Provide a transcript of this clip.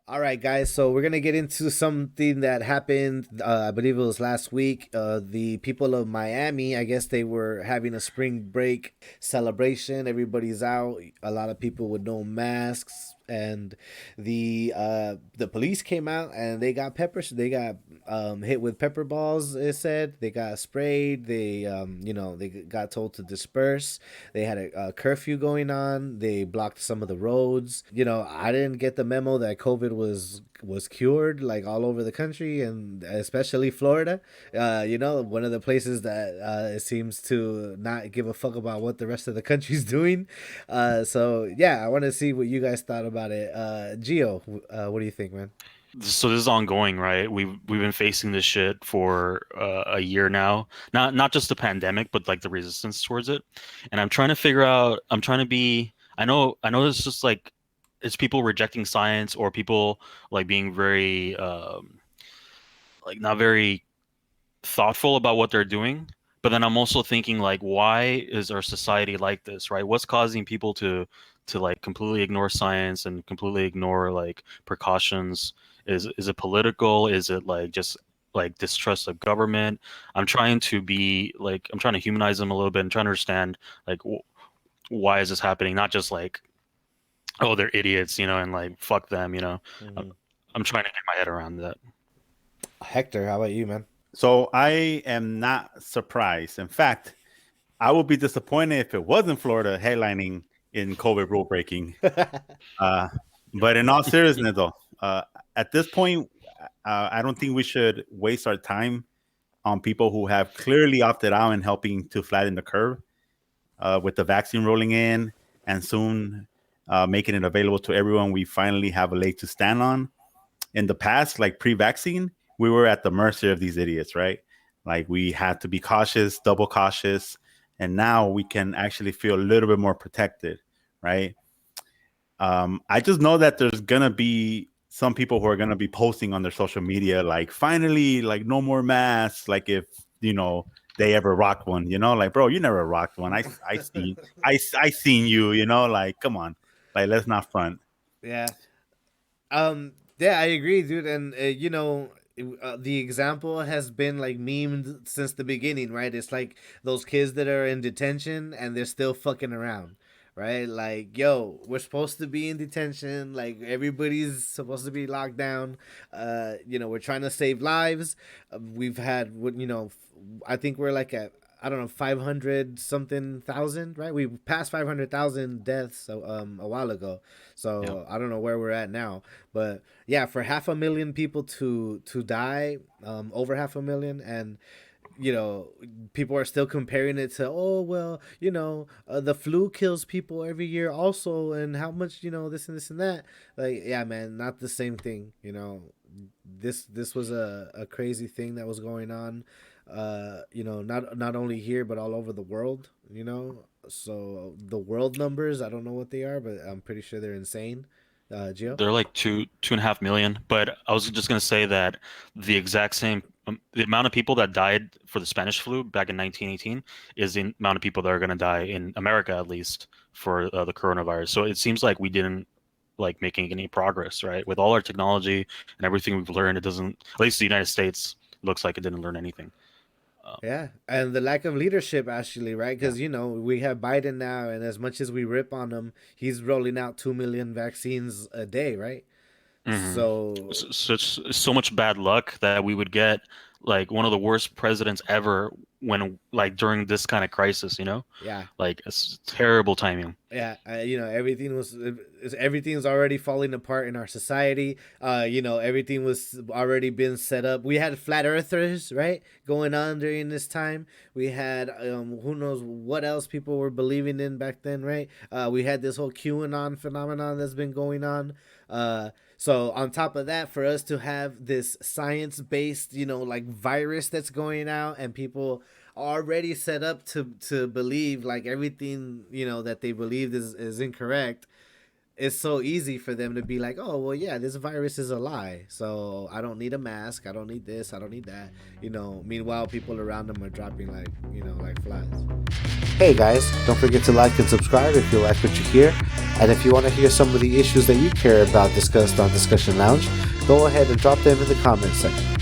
All right, guys. So we're gonna get into something that happened. I believe it was last week. The people of Miami, I guess they were having a spring break celebration. Everybody's out. A lot of people with no masks, and the police came out and they got pepper. They got hit with pepper balls. It said they got sprayed. They they got told to disperse. They had a curfew going on. They blocked some of the roads. I didn't get the memo that COVID was cured like all over the country and especially Florida. One of the places that it seems to not give a fuck about what the rest of the country's doing. So yeah, I want to see what you guys thought about it. Gio, what do you think, man? So this is ongoing, right? We've been facing this shit for a year now. Not just the pandemic, but like the resistance towards it. And I'm trying to figure out. I'm trying to be. I know. It's just like it's people rejecting science or people like being very like not very thoughtful about what they're doing. But then I'm also thinking like, why is our society like this, right? What's causing people to like completely ignore science and completely ignore like precautions? Is it political? Is it like just like distrust of government? I'm trying to humanize them a little bit and trying to understand like why is this happening? Not just like, oh, they're idiots, and like fuck them, I'm, Hmm. I'm trying to get my head around that. Hector, how about you, man? So I am not surprised. In fact, I would be disappointed if it wasn't Florida headlining in COVID rule breaking. Uh, but in all seriousness, though, at this point, I don't think we should waste our time on people who have clearly opted out and helping to flatten the curve with the vaccine rolling in and soon making it available to everyone. We finally have a leg to stand on. In the past, like pre-vaccine, we were at the mercy of these idiots, right? Like we had to be cautious, double cautious, and now we can actually feel a little bit more protected, right? I just know that there's gonna be some people who are gonna be posting on their social media, like finally, like no more masks, like if you know they ever rocked one, like bro, you never rocked one. I seen you, like come on, like let's not front. Yeah. Yeah, I agree, dude. And the example has been like memed since the beginning, right? It's like those kids that are in detention and they're still fucking around, right? Like, yo, we're supposed to be in detention. Like, everybody's supposed to be locked down. We're trying to save lives. We've had, I think we're like at, I don't know, 500 something thousand, right? We passed 500,000 deaths a while ago. Yeah. So I don't know where we're at now, but yeah, for 500,000 people to die, over 500,000, and people are still comparing it to, oh well, the flu kills people every year also, and how much, this and this and that. Like, yeah, man, not the same thing. This was a crazy thing that was going on. Not only here but all over the world. So the world numbers, I don't know what they are, but I'm pretty sure they're insane. Gio. They're like 2.5 million. But I was just gonna say that the exact same the amount of people that died for the Spanish flu back in 1918 is the amount of people that are gonna die in America at least for the coronavirus. So it seems like we didn't like making any progress, right? With all our technology and everything we've learned, it doesn't. At least the United States looks like it didn't learn anything. Um, Yeah, and the lack of leadership, actually, right? yeah. Because we have Biden now, and as much as we rip on him, he's rolling out 2 million vaccines a day, right? hmm So Such so much bad luck that we would get like one of the worst presidents ever when like during this kind of crisis, yeah, like it's terrible timing. yeah, everything's already falling apart in our society. Everything was already been set up. We had flat earthers, right, going on during this time. We had who knows what else people were believing in back then, right? We had this whole QAnon phenomenon that's been going on. So on top of that, for us to have this science based, like virus that's going out, and people already set up to believe like everything that they believed is incorrect. it's so easy for them to be like, oh, well, yeah, this virus is a lie. So I don't need a mask. I don't need this. I don't need that. Meanwhile, people around them are dropping like flies. Hey guys, don't forget to like and subscribe if you like what you hear. And if you want to hear some of the issues that you care about discussed on Discussion Lounge, go ahead and drop them in the comments section.